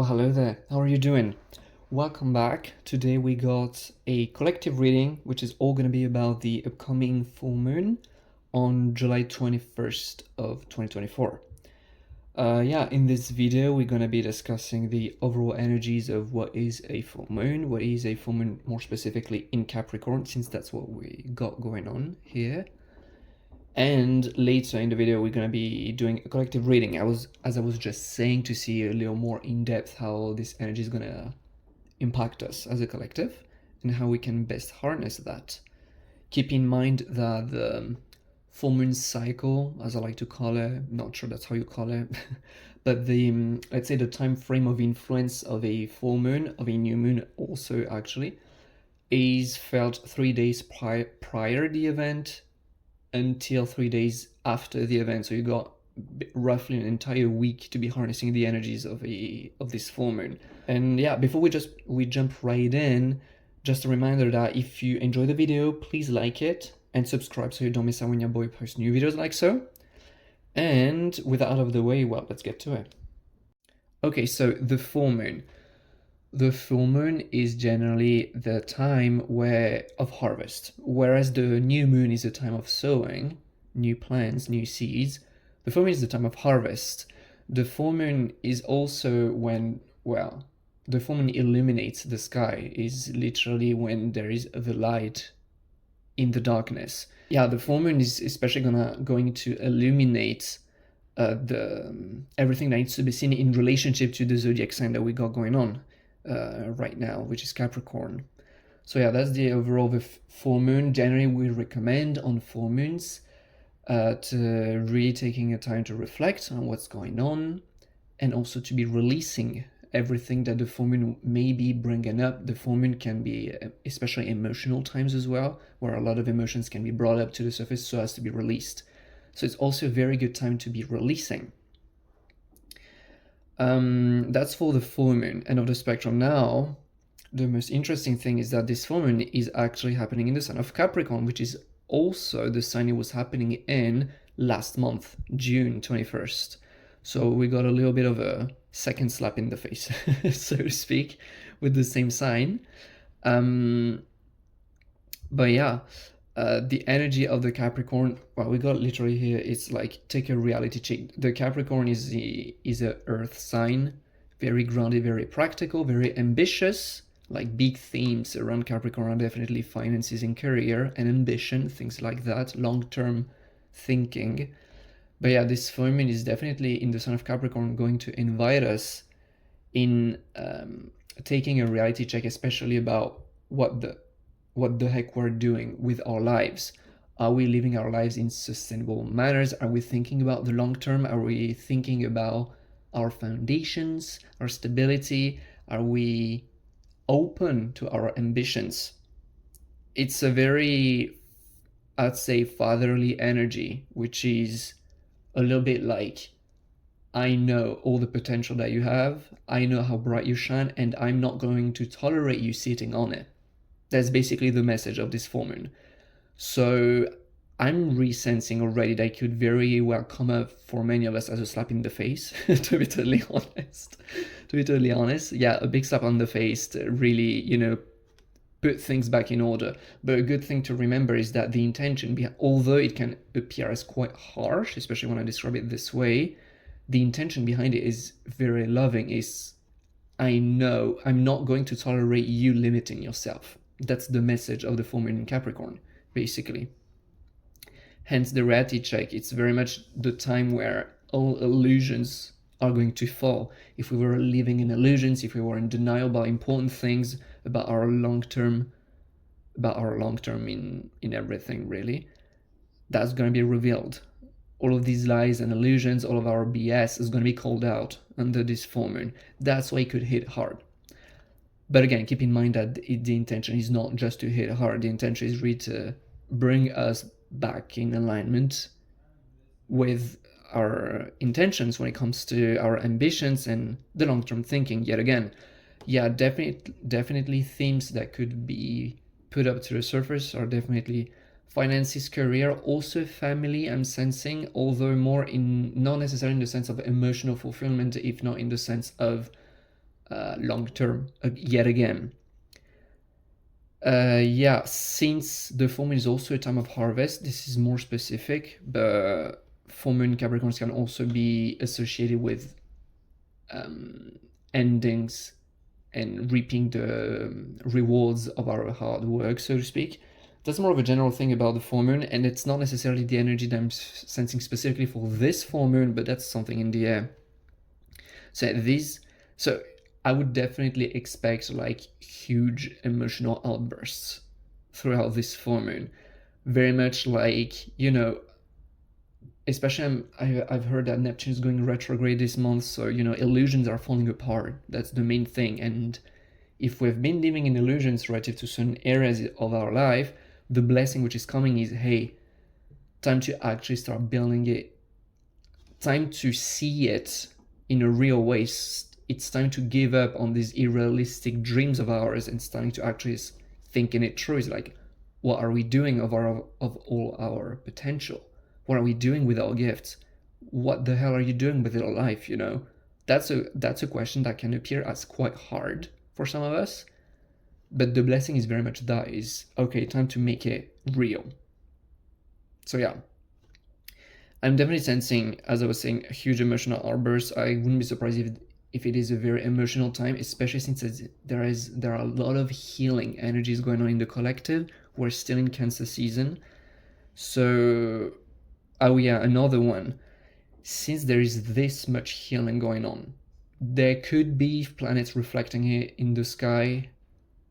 Well, hello there. How are you doing? Welcome back. Today we got a collective reading, which is all going to be about the upcoming full moon on July 21st of 2024. In this video, we're going to be discussing the overall energies of what is a full moon, more specifically in Capricorn, since that's what we got going on here. And later in the video, we're going to be doing a collective reading. As I was just saying, to see a little more in depth how this energy is going to impact us as a collective and how we can best harness that. Keep in mind that the full moon cycle, as I like to call it, not sure that's how you call it, but the let's say the time frame of influence of a full moon, of a new moon also actually, is felt 3 days prior the event until 3 days after the event. So you got roughly an entire week to be harnessing the energies of this full moon. And yeah, before we jump right in, just a reminder that if you enjoy the video, please like it and subscribe so you don't miss out when your boy posts new videos like so. And with that out of the way, well, let's get to it. Okay, so the full moon. The full moon is generally the time of harvest, whereas the new moon is a time of sowing, new plants, new seeds. The full moon is the time of harvest. The full moon is also when, well, the full moon illuminates the sky, is literally when there is the light in the darkness. Yeah, the full moon is especially going to illuminate everything that needs to be seen in relationship to the zodiac sign that we got going on right now, which is Capricorn. So yeah, that's the overall of the full moon. Generally, we recommend on full moons to really taking a time to reflect on what's going on, and also to be releasing everything that the full moon may be bringing up. The full moon can be especially emotional times as well, where a lot of emotions can be brought up to the surface so as to be released. So it's also a very good time to be releasing. That's for the full moon. End of the spectrum. Now, the most interesting thing is that this full moon is actually happening in the sign of Capricorn, which is also the sign it was happening in last month, June 21st. So we got a little bit of a second slap in the face, so to speak, with the same sign. But yeah, the energy of the Capricorn, well, we got literally here, it's like, take a reality check. The Capricorn is a earth sign, very grounded, very practical, very ambitious. Like, big themes around Capricorn are definitely finances and career and ambition, things like that, long-term thinking. But yeah, this full moon is definitely in the sign of Capricorn going to invite us in taking a reality check, especially about what the heck we're doing with our lives. Are we living our lives in sustainable manners? Are we thinking about the long term? Are we thinking about our foundations, our stability? Are we open to our ambitions? It's a very, I'd say, fatherly energy, which is a little bit like, I know all the potential that you have, I know how bright you shine, and I'm not going to tolerate you sitting on it. That's basically the message of this full moon. So I'm resensing already that it could very well come up for many of us as a slap in the face, to be totally honest. Yeah, a big slap on the face to really, put things back in order. But a good thing to remember is that the intention, although it can appear as quite harsh, especially when I describe it this way, the intention behind it is very loving. Is, I know I'm not going to tolerate you limiting yourself. That's the message of the full moon in Capricorn, basically. Hence the reality check. It's very much the time where all illusions are going to fall. If we were living in illusions, if we were in denial about important things, about our long term in everything, really, that's going to be revealed. All of these lies and illusions, all of our BS is going to be called out under this full moon. That's why it could hit hard. But again, keep in mind that the intention is not just to hit hard. The intention is really to bring us back in alignment with our intentions when it comes to our ambitions and the long-term thinking. Yet again, yeah, definitely themes that could be put up to the surface are definitely finances, career, also family, I'm sensing, although more in, not necessarily in the sense of emotional fulfillment, if not in the sense of long term yet again. Since the full moon is also a time of harvest, this is more specific, but full moon Capricorns can also be associated with endings and reaping the rewards of our hard work, so to speak. That's more of a general thing about the full moon, and it's not necessarily the energy that I'm sensing specifically for this full moon, but that's something in the air. So I would definitely expect like huge emotional outbursts throughout this full moon. Very much like, especially I've heard that Neptune is going retrograde this month, so illusions are falling apart. That's the main thing. And if we've been living in illusions relative to certain areas of our life, the blessing which is coming is, hey, time to actually start building it. Time to see it in a real way. It's time to give up on these unrealistic dreams of ours and starting to actually thinking it through. It's like, what are we doing of all our potential? What are we doing with our gifts? What the hell are you doing with your life? That's a question that can appear as quite hard for some of us, but the blessing is very much that is, okay, time to make it real. So yeah, I'm definitely sensing, as I was saying, a huge emotional outburst. I wouldn't be surprised if it is a very emotional time, especially since there are a lot of healing energies going on in the collective. We're still in Cancer season. So, oh yeah, another one. Since there is this much healing going on, there could be planets reflecting it in the sky.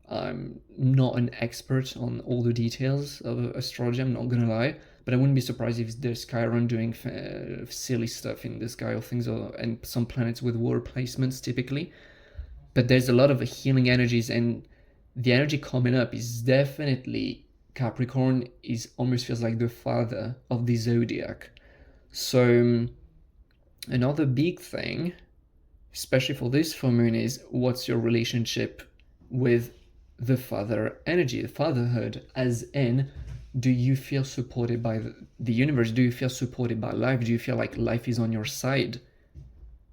I'm not an expert on all the details of astrology, I'm not gonna lie, but I wouldn't be surprised if there's Chiron doing silly stuff in the sky or things, and some planets with war placements typically. But there's a lot of healing energies, and the energy coming up is definitely Capricorn. Is almost feels like the father of the zodiac. So another big thing, especially for this full moon, is what's your relationship with the father energy, the fatherhood, as in, do you feel supported by the universe? Do you feel supported by life? Do you feel like life is on your side?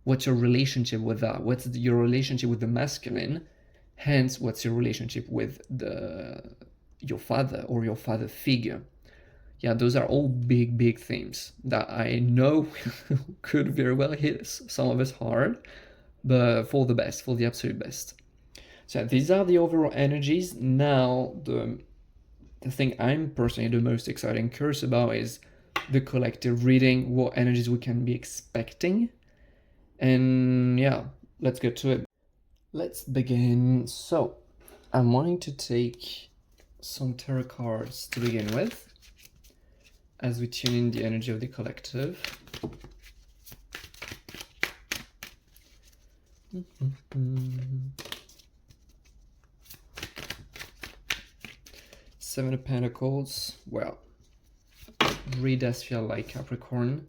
What's your relationship with that? What's your relationship with the masculine? Hence, what's your relationship with your father or your father figure? Yeah, those are all big themes that I know could very well hit some of us hard, but for the best, for the absolute best. So these are the overall energies. Now, the thing I'm personally the most excited and curious about is the collective reading, what energies we can be expecting. And yeah, let's get to it. Let's begin. So, I'm wanting to take some tarot cards to begin with, as we tune in the energy of the collective. Seven of Pentacles. Well, really does feel like Capricorn.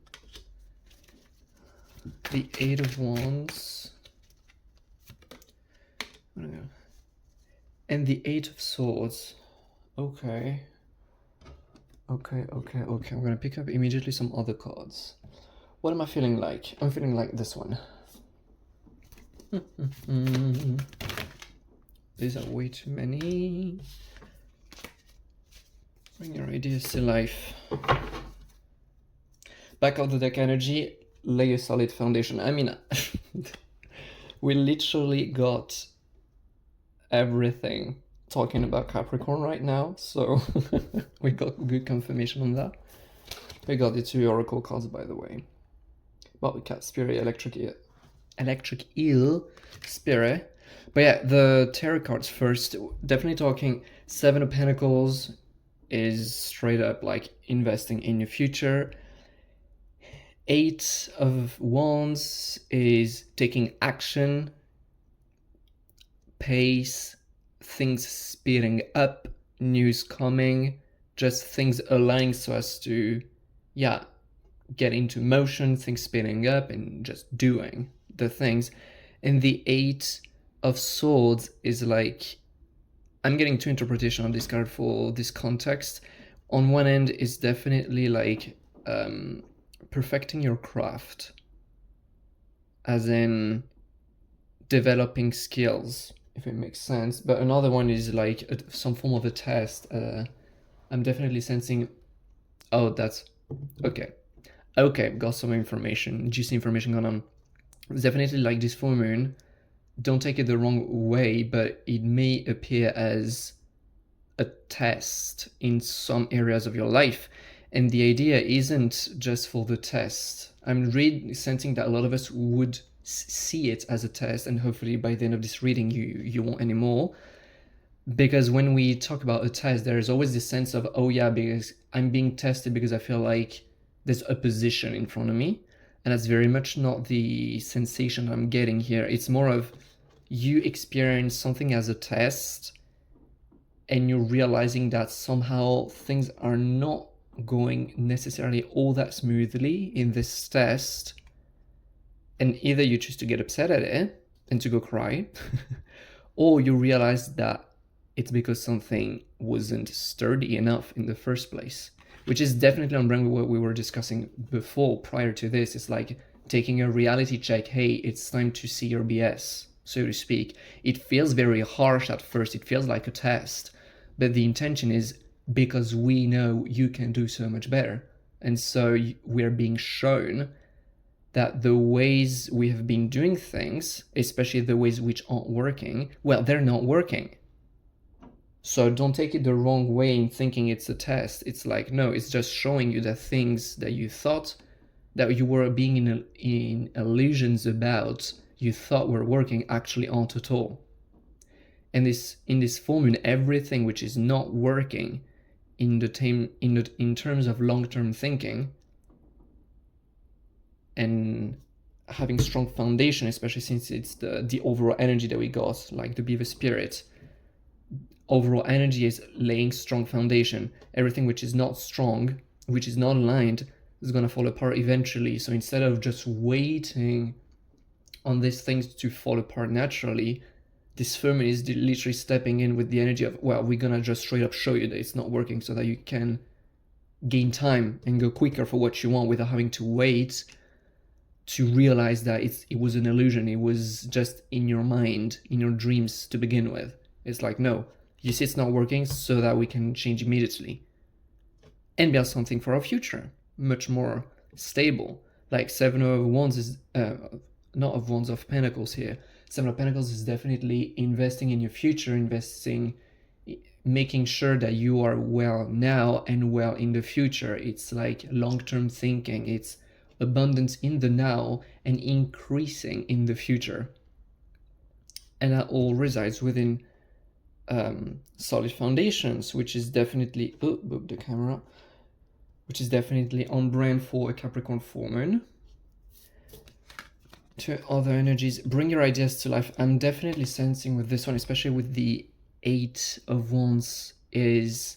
The Eight of Wands. And the Eight of Swords. Okay. I'm gonna pick up immediately some other cards. What am I feeling like? I'm feeling like this one. These are way too many. Bring your ideas to life. Back of the deck energy, lay a solid foundation. I mean, we literally got everything talking about Capricorn right now, so we got good confirmation on that. We got the two oracle cards, by the way. Well, we got Spirit, Electric Eel, Spirit. But yeah, the tarot cards first. Definitely talking Seven of Pentacles is straight up like investing in your future. Eight of Wands is taking action, pace, things speeding up, news coming, just things aligning so as to, yeah, get into motion, things speeding up and just doing the things. And the Eight of Swords is like, I'm getting two interpretations on this card for this context. On one end is definitely like perfecting your craft, as in developing skills, if it makes sense. But another one is like some form of a test. I'm definitely sensing, oh, that's okay. Okay, got some information, juicy information going on. It's definitely like this full moon. Don't take it the wrong way, but it may appear as a test in some areas of your life. And the idea isn't just for the test. I'm really sensing that a lot of us would see it as a test, and hopefully by the end of this reading you won't anymore. Because when we talk about a test, there is always this sense of, oh yeah, because I'm being tested because I feel like there's opposition in front of me. And that's very much not the sensation I'm getting here. It's more of you experience something as a test and you're realizing that somehow things are not going necessarily all that smoothly in this test. And either you choose to get upset at it and to go cry, or you realize that it's because something wasn't sturdy enough in the first place, which is definitely on brand with what we were discussing before, prior to this. It's like taking a reality check. Hey, it's time to see your BS, so to speak. It feels very harsh at first. It feels like a test, but the intention is because we know you can do so much better. And so we're being shown that the ways we have been doing things, especially the ways which aren't working, well, they're not working. So don't take it the wrong way in thinking it's a test. It's like, no, it's just showing you that things that you thought that you were being in illusions about, you thought were working, actually aren't at all. And in this full moon, everything which is not working in terms of long-term thinking and having strong foundation, especially since it's the overall energy that we got, like the Beaver Spirit. Overall energy is laying strong foundation. Everything which is not strong, which is not aligned, is going to fall apart eventually. So instead of just waiting on these things to fall apart naturally, this firm is literally stepping in with the energy of, well, we're going to just straight up show you that it's not working so that you can gain time and go quicker for what you want without having to wait to realize that it was an illusion. It was just in your mind, in your dreams to begin with. It's like, no, you see it's not working so that we can change immediately and build something for our future, much more stable. Like Seven of Wands is, not of Wands, of Pentacles here. Seven of Pentacles is definitely investing in your future, making sure that you are well now and well in the future. It's like long-term thinking. It's abundance in the now and increasing in the future. And that all resides within solid foundations, which is definitely the camera, which is definitely on brand for a Capricorn full moon. To other energies, bring your ideas to life. I'm definitely sensing with this one, especially with the Eight of Wands, is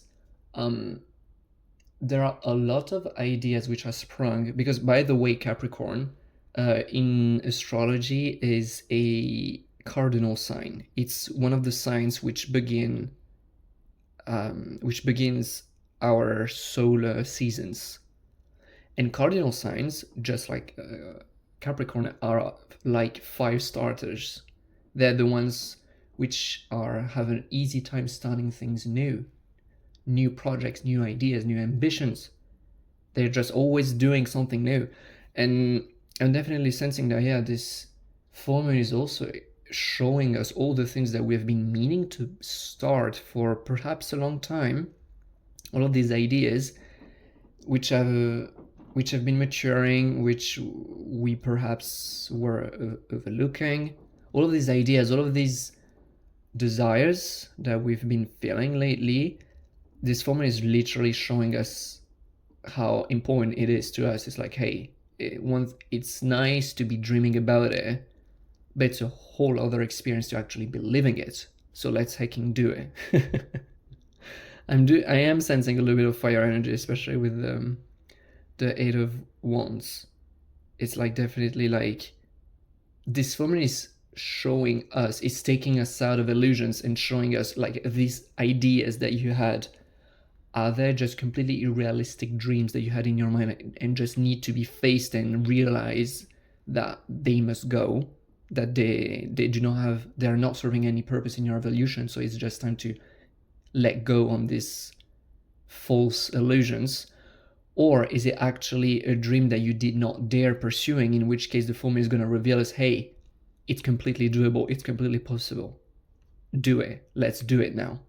there are a lot of ideas which are sprung, because by the way, Capricorn in astrology is a cardinal sign. It's one of the signs which begins our solar seasons. And cardinal signs, just like Capricorn, are like fire starters. They're the ones which have an easy time starting things new projects, new ideas, new ambitions. They're just always doing something new. And I'm definitely sensing that, yeah, this full moon is also showing us all the things that we have been meaning to start for perhaps a long time. All of these ideas which have been maturing, which we perhaps were overlooking. All of these ideas, all of these desires that we've been feeling lately, this full moon is literally showing us how important it is to us. It's like, hey, it's nice to be dreaming about it, but it's a whole other experience to actually be living it. So let's hecking do it. I am sensing a little bit of fire energy, especially with the Eight of Wands. It's like definitely like this full moon is showing us, it's taking us out of illusions and showing us like these ideas that you had. Are they just completely unrealistic dreams that you had in your mind and just need to be faced and realize that they must go? that they do not have, they are not serving any purpose in your evolution, so it's just time to let go on these false illusions? Or is it actually a dream that you did not dare pursuing, in which case the full moon is going to reveal us, hey, it's completely doable, it's completely possible. Do it. Let's do it now.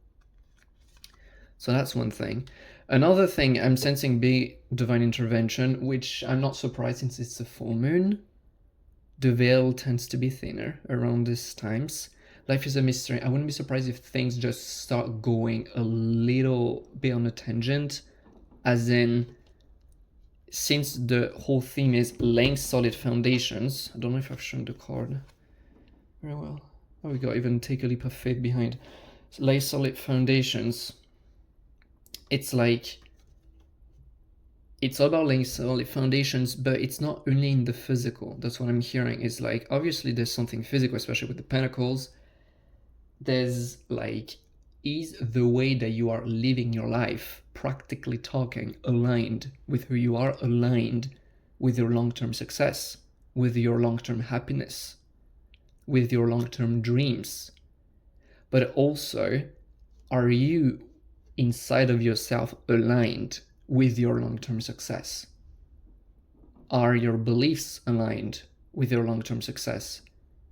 So that's one thing. Another thing I'm sensing big divine intervention, which I'm not surprised since it's a full moon. The veil tends to be thinner around these times. Life is a mystery. I wouldn't be surprised if things just start going a little bit on a tangent, as in, since the whole theme is laying solid foundations. I don't know if I've shown the card very well. Oh, we got even take a leap of faith behind. So lay solid foundations. It's like, it's all about laying solid foundations, but it's not only in the physical. That's what I'm hearing. It's like, obviously there's something physical, especially with the pentacles. There's like, is the way that you are living your life, practically talking, aligned with who you are, aligned with your long-term success, with your long-term happiness, with your long-term dreams? But also, are you inside of yourself aligned with your long-term success? Are your beliefs aligned with your long-term success?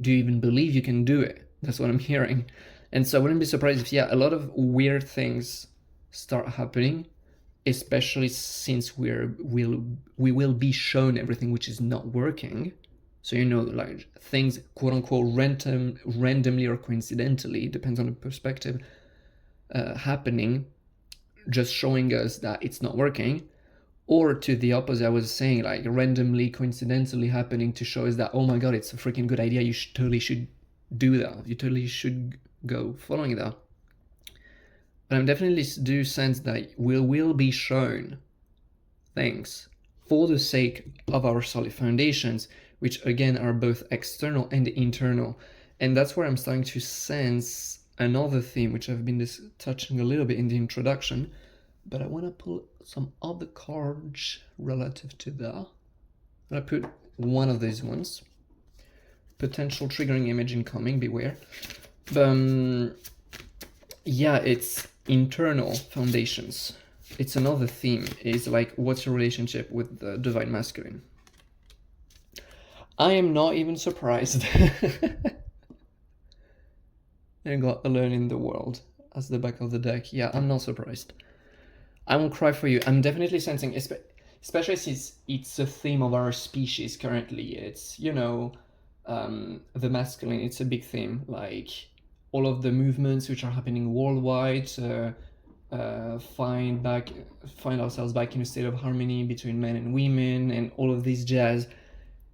Do you even believe you can do it? That's what I'm hearing. And so I wouldn't be surprised if, yeah, a lot of weird things start happening, especially since we will be shown everything which is not working. So, you know, like things, quote unquote, randomly or coincidentally, depends on the perspective, happening, just showing us that it's not working. Or to the opposite, I was saying, like randomly, coincidentally happening to show us that, oh my God, it's a freaking good idea. You totally should do that. You totally should go following that. But I'm definitely do sense that we will be shown things for the sake of our solid foundations, which again are both external and internal. And that's where I'm starting to sense another theme, which I've been touching a little bit in the introduction, but I want to pull some other cards relative to that. I'm going to put one of these ones. Potential triggering image incoming, beware. Yeah, it's internal foundations. It's another theme. It's like, what's your relationship with the divine masculine? I am not even surprised. I got Alone in the World as the back of the deck. Yeah, I'm not surprised. I won't cry for you. I'm definitely sensing, especially since it's a theme of our species currently. It's, you know, the masculine, it's a big theme. Like all of the movements which are happening worldwide, find ourselves back in a state of harmony between men and women, and all of this jazz.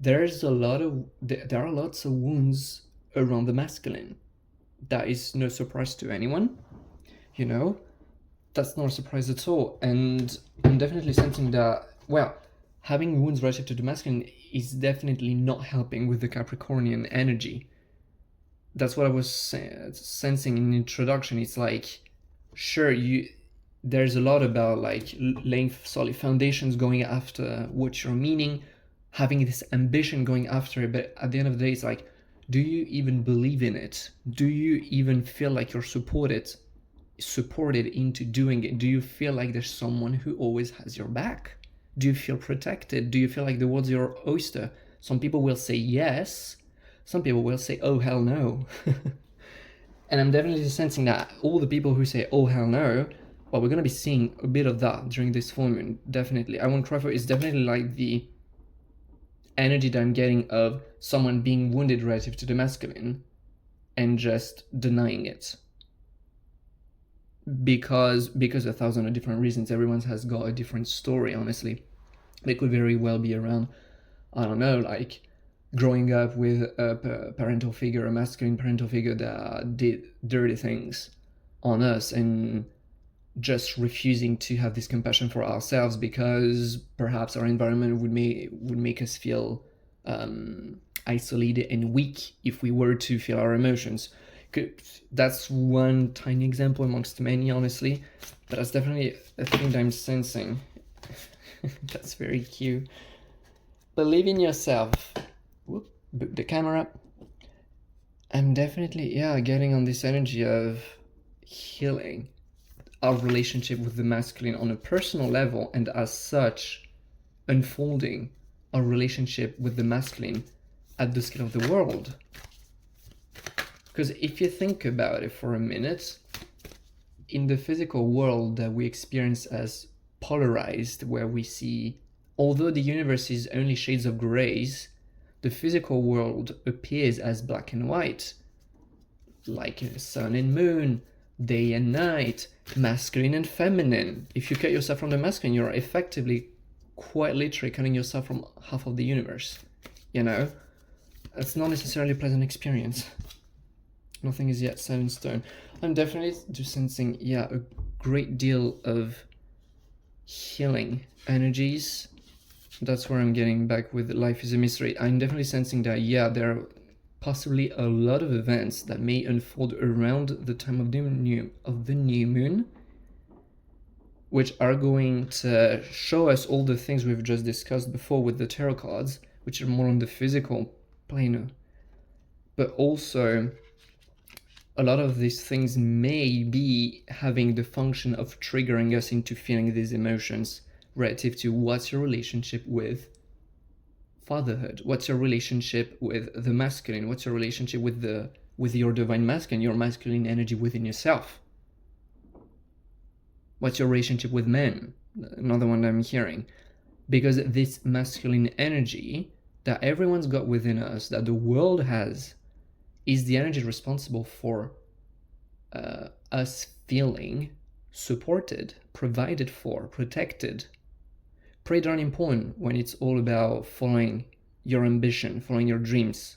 There are lots of wounds around the masculine. That is no surprise to anyone, you know. That's not a surprise at all. And I'm definitely sensing that, well, having wounds relative to the masculine is definitely not helping with the Capricornian energy. That's what I was sensing in the introduction. It's like, sure, there's a lot about like laying solid foundations, going after what you're meaning, having this ambition, going after it, but at the end of the day, it's like, do you even believe in it? Do you even feel like you're supported into doing it? Do you feel like there's someone who always has your back? Do you feel protected? Do you feel like the world's your oyster? Some people will say yes. Some people will say, oh, hell no. And I'm definitely sensing that all the people who say, oh, hell no, well, we're going to be seeing a bit of that during this full moon, definitely. I won't cry for it. It's definitely like the energy that I'm getting of someone being wounded relative to the masculine and just denying it. Because 1,000 of different reasons. Everyone has got a different story, honestly. They could very well be around, I don't know, like growing up with a parental figure, a masculine parental figure that did dirty things on us, and just refusing to have this compassion for ourselves because perhaps our environment would make us feel isolated and weak if we were to feel our emotions. That's one tiny example amongst many, honestly, but that's definitely a thing that I'm sensing. That's very cute. Believe in yourself. Whoop, boot the camera. I'm definitely, yeah, getting on this energy of healing our relationship with the masculine on a personal level, and as such, unfolding our relationship with the masculine at the scale of the world. Because if you think about it for a minute, in the physical world that we experience as polarized, where we see, although the universe is only shades of grays, the physical world appears as black and white, like sun and moon, day and night, masculine and feminine. If you cut yourself from the masculine, you're effectively, quite literally, cutting yourself from half of the universe. You know? It's not necessarily a pleasant experience. Nothing is yet set in stone. I'm definitely just sensing, yeah, a great deal of healing energies. That's where I'm getting back with life is a mystery. I'm definitely sensing that, yeah, there are possibly a lot of events that may unfold around the time of the new moon, which are going to show us all the things we've just discussed before with the tarot cards, which are more on the physical plane, but also a lot of these things may be having the function of triggering us into feeling these emotions relative to what's your relationship with fatherhood, what's your relationship with the masculine, what's your relationship with your divine masculine, your masculine energy within yourself, what's your relationship with men, another one that I'm hearing, because this masculine energy that everyone's got within us, that the world has, is the energy responsible for us feeling supported, provided for, protected. Pretty darn important when it's all about following your ambition, following your dreams,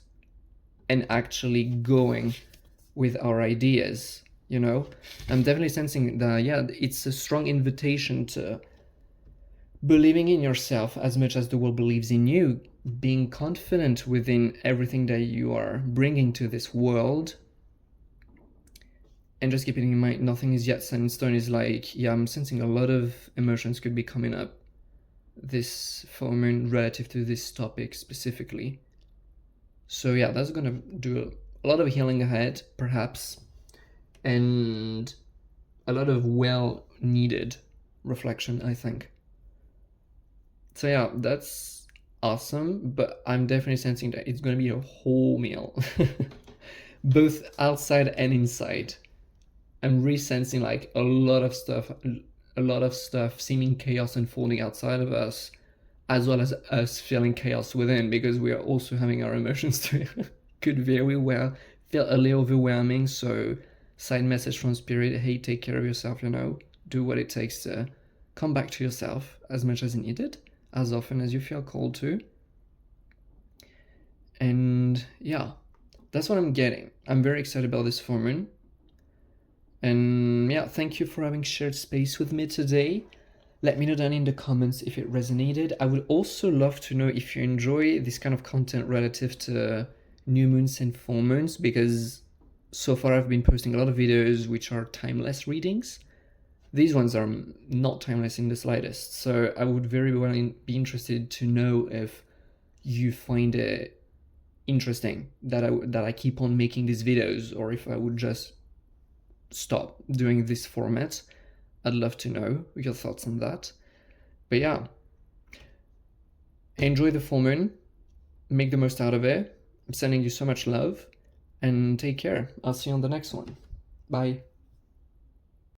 and actually going with our ideas, you know? I'm definitely sensing that, yeah, it's a strong invitation to believing in yourself as much as the world believes in you, being confident within everything that you are bringing to this world. And just keeping in mind, nothing is yet set in stone is like, yeah, I'm sensing a lot of emotions could be coming up this full moon relative to this topic specifically. So yeah, that's gonna do a lot of healing ahead, perhaps, and a lot of well needed reflection, I think. So yeah, that's awesome, but I'm definitely sensing that it's gonna be a whole meal, both outside and inside. I'm resensing like a lot of stuff seeming chaos unfolding outside of us, as well as us feeling chaos within, because we are also having our emotions too. Could very well feel a little overwhelming. So side message from spirit, hey, take care of yourself, you know, do what it takes to come back to yourself as much as needed, as often as you feel called to. And yeah, that's what I'm getting. I'm very excited about this full moon. And yeah, thank you for having shared space with me today. Let me know down in the comments if it resonated. I would also love to know if you enjoy this kind of content relative to new moons and full moons, because so far I've been posting a lot of videos which are timeless readings. These ones are not timeless in the slightest, so I would very well be interested to know if you find it interesting that I keep on making these videos, or if I would just stop doing this format. I'd love to know your thoughts on that. But yeah, enjoy the full moon, make the most out of it. I'm sending you so much love, and take care. I'll see you on the next one. Bye.